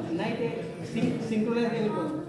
नाही ते सिंक्रोनाइज केलं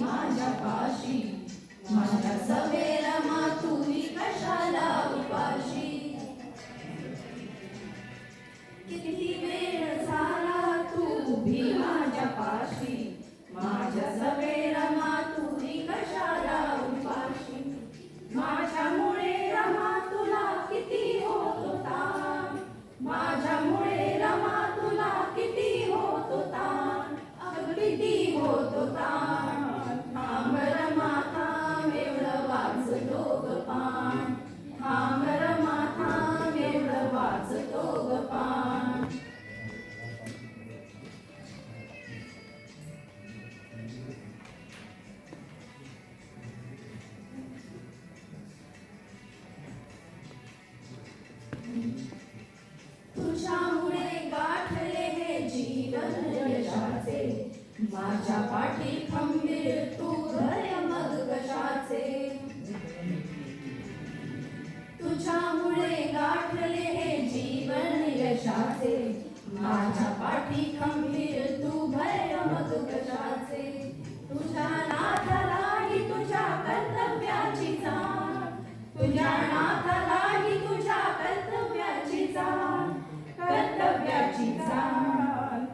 माझ्या पाशी माझ्या सवेरा मातुरी कशाला उपाशी किती वेळ झाला तू उभी माझ्या पाशी माझ्या सवेरा मातुरी कशाला उपाशी माझ्यामुळे रमा तुला किती होत होता माझ्यामुळे रमा तुला किती होत होता किती होत होता तुझ्यामुळे गाठले हे जीवन यशाचे माझ्या पाठी खंबीर तू धरे मग कशाचे तुझ्यामुळे गाठले हे जीवन यशाचे माझ्या पाठी खंबीर तू भय मग कशाचे तुझ्या नाथालाही तुझ्या कर्तव्याची जाण तुझ्या नाथालाही तुझ्या कर्तव्याची जाण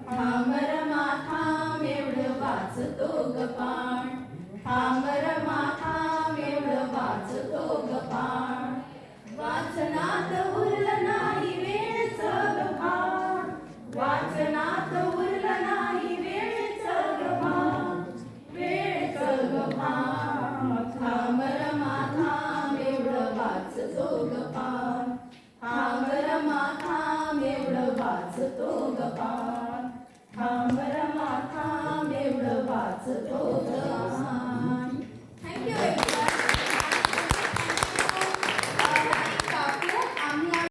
थांबर माथाम एवढं वाचतो गपाण थांबर माथाम एवढं वाचतो गपाण वाचनात उरलं नाही वेळचं गपाण वाचनात उरलं नाही वेळचं गपाण थांबर माथाम एवढं वाचतो गपाण थांबर माथाम एवढं वाचतो गपाण